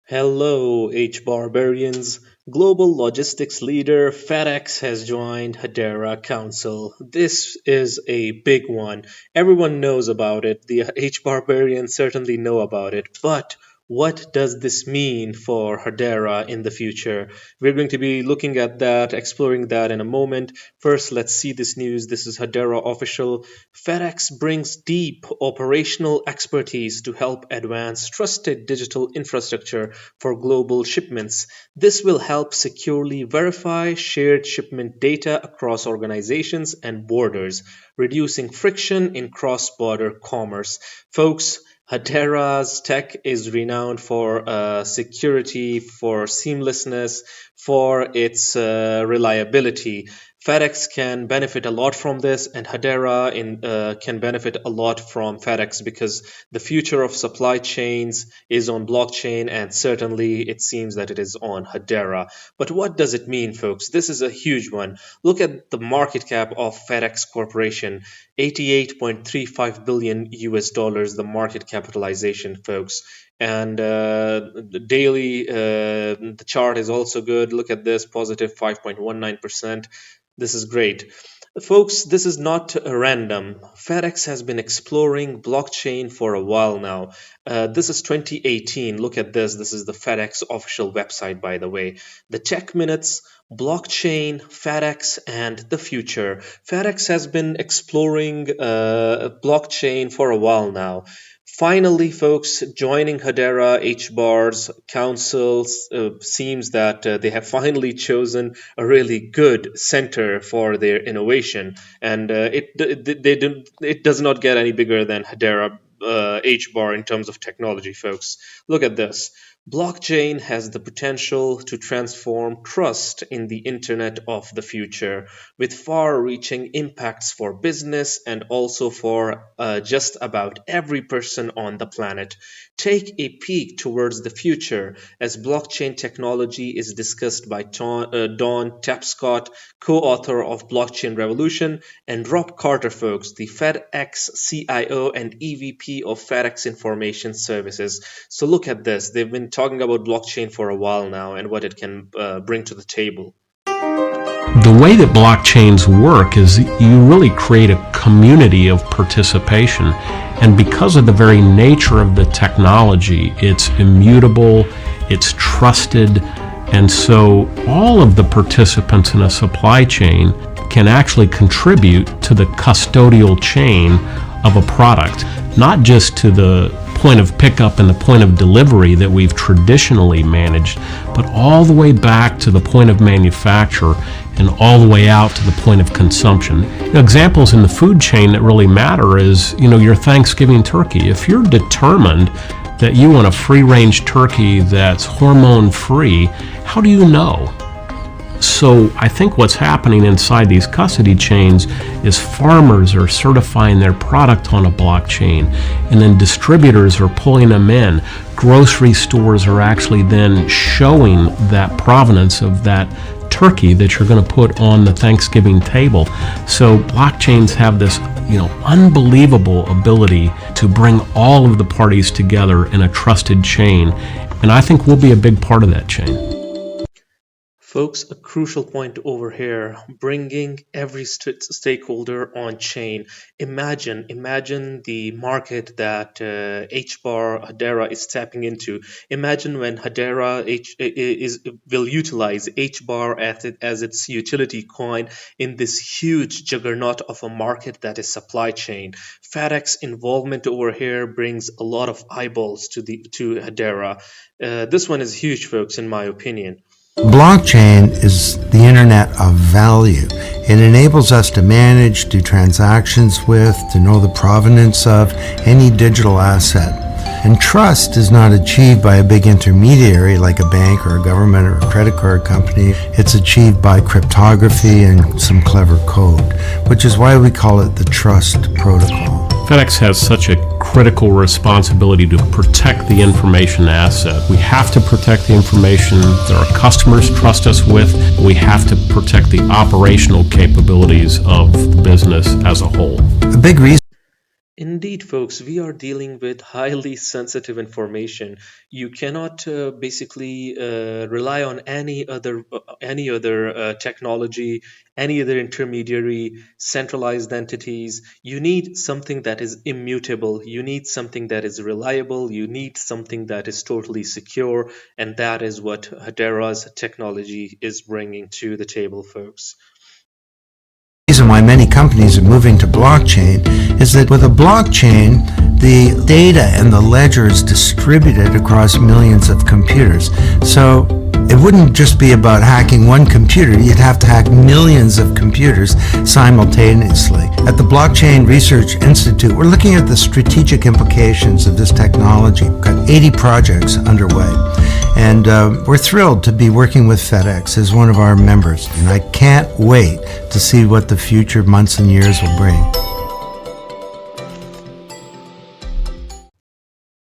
Hello, Barbarians. Global logistics leader FedEx has joined Hedera Council. This is a big one. Everyone knows about it. The Barbarians certainly know about it. But what does this mean for Hedera in the future? We're going to be looking at that, exploring that in a moment. First, let's see this news. This is Hedera official. FedEx brings deep operational expertise to help advance trusted digital infrastructure for global shipments. This will help securely verify shared shipment data across organizations and borders, reducing friction in cross-border commerce. Folks, Hedera's tech is renowned for security, for seamlessness, for its reliability. FedEx can benefit a lot from this, and can benefit a lot from FedEx because the future of supply chains is on blockchain, and certainly it seems that it is on Hedera. But what does it mean, folks? This is a huge one. Look at the market cap of FedEx Corporation, 88.35 billion US dollars, the market capitalization, folks. And the daily, the chart is also good. Look at this, positive 5.19%. This is great. Folks, this is not random. FedEx has been exploring blockchain for a while now. This is 2018. Look at this. This is the FedEx official website, by the way. The Tech Minutes, blockchain, FedEx, and the future. FedEx has been exploring blockchain for a while now. Finally, folks, joining Hedera Hbar's council seems that they have finally chosen a really good center for their innovation, and it does not get any bigger than Hedera Hbar in terms of technology, folks. Look at this. Blockchain has the potential to transform trust in the internet of the future with far-reaching impacts for business and also for just about every person on the planet. Take a peek towards the future as blockchain technology is discussed by Don Tapscott, co-author of Blockchain Revolution, and Rob Carter, folks, the FedEx CIO and EVP of FedEx Information Services. So look at this. They've been talking about blockchain for a while now and what it can bring to the table. The way that blockchains work is you really create a community of participation, and because of the very nature of the technology, it's immutable, it's trusted, and so all of the participants in a supply chain can actually contribute to the custodial chain of a product, not just to the point of pickup and the point of delivery that we've traditionally managed, but all the way back to the point of manufacture and all the way out to the point of consumption. Examples in the food chain that really matter is, your Thanksgiving turkey. If you're determined that you want a free-range turkey that's hormone-free, how do you know? So I think what's happening inside these custody chains is farmers are certifying their product on a blockchain, and then distributors are pulling them in. Grocery stores are actually then showing that provenance of that turkey that you're going to put on the Thanksgiving table. So blockchains have this, unbelievable ability to bring all of the parties together in a trusted chain, and I think we'll be a big part of that chain. Folks, a crucial point over here, bringing every stakeholder on chain. Imagine the market that Hedera is tapping into. Imagine when Hedera will utilize HBAR as its utility coin in this huge juggernaut of a market that is supply chain. FedEx involvement over here brings a lot of eyeballs to Hedera. This one is huge, folks, in my opinion. Blockchain is the internet of value. It enables us to manage, do transactions with, to know the provenance of any digital asset. And trust is not achieved by a big intermediary like a bank or a government or a credit card company. It's achieved by cryptography and some clever code, which is why we call it the trust protocol. FedEx has such a critical responsibility to protect the information asset. We have to protect the information that our customers trust us with. We have to protect the operational capabilities of the business as a whole. A big reason Indeed, folks, we are dealing with highly sensitive information. You cannot basically rely on any other technology, any other intermediary, centralized entities. You need something that is immutable. You need something that is reliable. You need something that is totally secure, and that is what Hedera's technology is bringing to the table, folks. Reason why many companies are moving to blockchain is that with a blockchain, the data and the ledger is distributed across millions of computers. So it wouldn't just be about hacking one computer, you'd have to hack millions of computers simultaneously. At the Blockchain Research Institute, we're looking at the strategic implications of this technology. We've got 80 projects underway. And we're thrilled to be working with FEDEX as one of our members. And I can't wait to see what the future months and years will bring.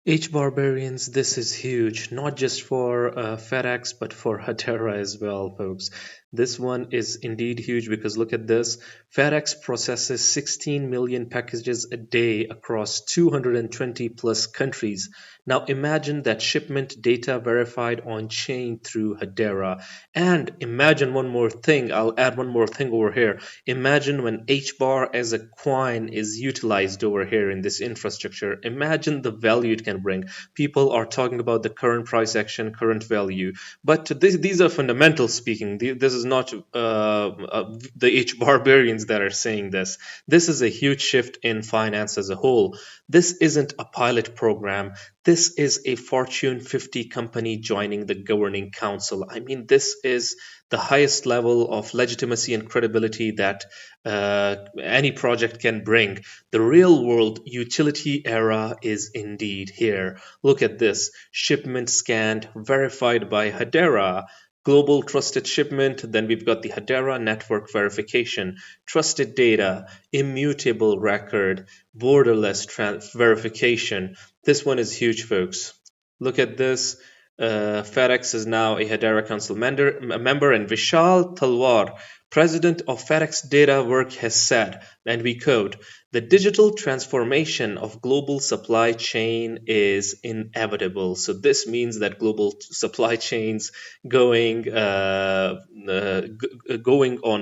H barbarians, this is huge, not just for FedEx, but for Hedera as well, folks. This one is indeed huge because look at this. FedEx processes 16 million packages a day across 220 plus countries. Now imagine that shipment data verified on chain through Hedera. And imagine one more thing, I'll add one more thing over here. Imagine when H bar as a coin is utilized over here in this infrastructure. Imagine the value it can bring. People are talking about the current price action, current value. But these are fundamental speaking. This is not the H barbarians that are saying this. This is a huge shift in finance as a whole. This isn't a pilot program. This is a Fortune 50 company joining the governing council. I mean, this is the highest level of legitimacy and credibility that any project can bring. The real world utility era is indeed here. Look at this: shipment scanned, verified by Hedera. Global trusted shipment, then we've got the Hedera network verification, trusted data, immutable record, borderless verification. This one is huge, folks. Look at this. FedEx is now a Hedera Council member, and Vishal Talwar, president of FedEx Data Work, has said, and we quote, "The digital transformation of global supply chain is inevitable." So this means that global supply chains going on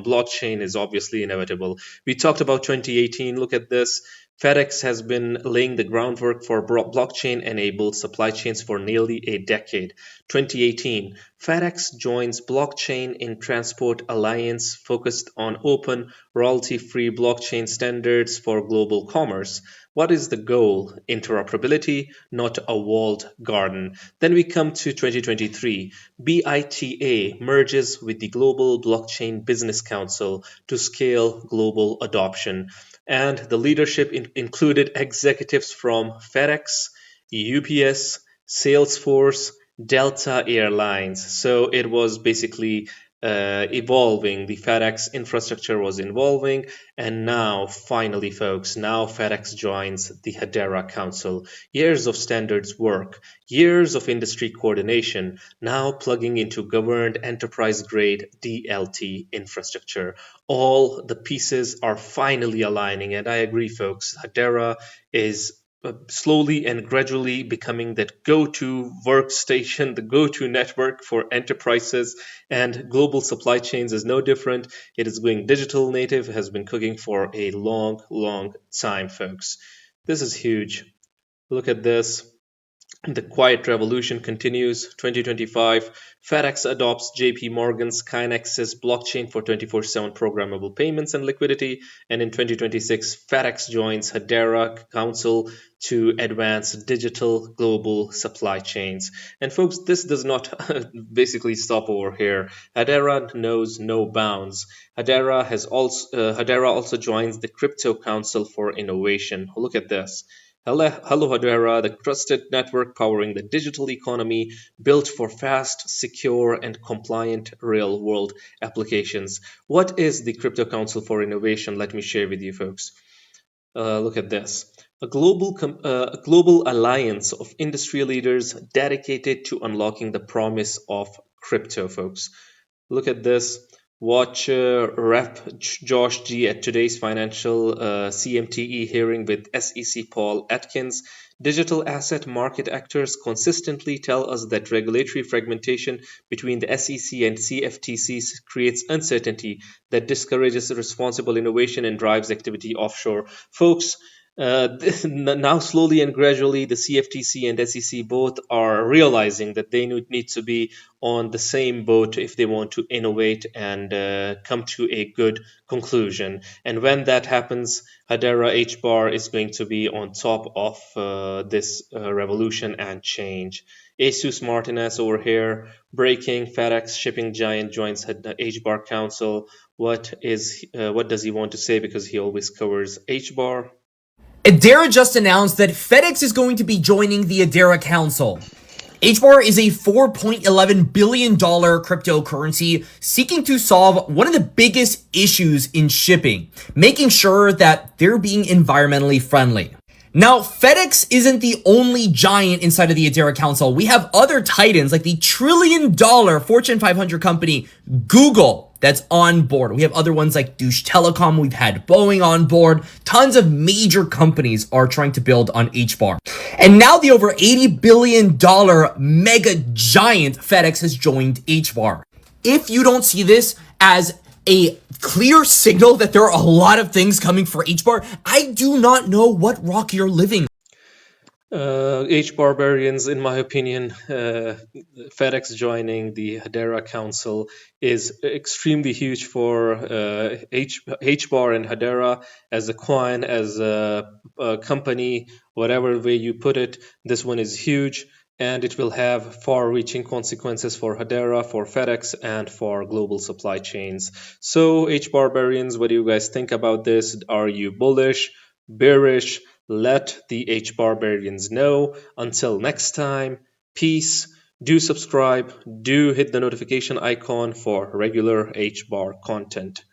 blockchain is obviously inevitable. We talked about 2018. Look at this. FedEx has been laying the groundwork for blockchain-enabled supply chains for nearly a decade. 2018, FedEx joins Blockchain in Transport Alliance focused on open, royalty-free blockchain standards for global commerce. What is the goal? Interoperability, not a walled garden. Then we come to 2023. BITA merges with the Global Blockchain Business Council to scale global adoption. And the leadership included executives from FedEx, UPS, Salesforce, Delta Airlines. So it was basically evolving. The FedEx infrastructure was evolving, and now, finally, folks, now FedEx joins the Hedera Council. Years of standards work, years of industry coordination, now plugging into governed enterprise-grade DLT infrastructure. All the pieces are finally aligning, and I agree, folks. Hedera is slowly and gradually becoming that go-to workstation, the go-to network for enterprises, and global supply chains is no different. It is going digital native, has been cooking for a long, long time, folks. This is huge. Look at this. The quiet revolution continues. 2025, FedEx adopts JP Morgan's Kinex's blockchain for 24/7 programmable payments and liquidity. And in 2026, FedEx joins Hedera Council to advance digital global supply chains. And folks, this does not basically stop over here. Hedera knows no bounds. Hedera also joins the Crypto Council for Innovation. Look at this. Hello Hedera, the trusted network powering the digital economy, built for fast, secure, and compliant real-world applications. What is the Crypto Council for Innovation? Let me share with you, folks. Look at this. A global alliance of industry leaders dedicated to unlocking the promise of crypto, folks. Look at this. Watch Rep Josh G at today's financial CMTE hearing with SEC Paul Atkins. Digital asset market actors consistently tell us that regulatory fragmentation between the SEC and CFTC creates uncertainty that discourages responsible innovation and drives activity offshore. Folks, now slowly and gradually, the CFTC and SEC both are realizing that they need to be on the same boat if they want to innovate and come to a good conclusion. And when that happens, Hedera Hbar is going to be on top of this revolution and change. Jesus Martinez over here, breaking FedEx shipping giant joins Hbar Council. What does he want to say? Because he always covers Hbar. Hedera just announced that FedEx is going to be joining the Hedera Council. Hbar is a $4.11 billion cryptocurrency seeking to solve one of the biggest issues in shipping, making sure that they're being environmentally friendly. Now, FedEx isn't the only giant inside of the Hedera Council. We have other titans like the trillion-dollar Fortune 500 company Google that's on board. We have other ones like Deutsche Telekom. We've had Boeing on board. Tons of major companies are trying to build on Hbar. And now the over $80 billion mega giant FedEx has joined Hbar. If you don't see this as a clear signal that there are a lot of things coming for Hbar, I do not know what rock you're living. Barbarians, in my opinion, FedEx joining the Hedera Council is extremely huge for Bar and Hedera as a coin, as a company, whatever way you put it. This one is huge, and it will have far-reaching consequences for Hedera, for FedEx, and for global supply chains. So, Barbarians, what do you guys think about this? Are you bullish, bearish? Let the Barbarians know. Until next time, peace. Do subscribe. Do hit the notification icon for regular Bar content.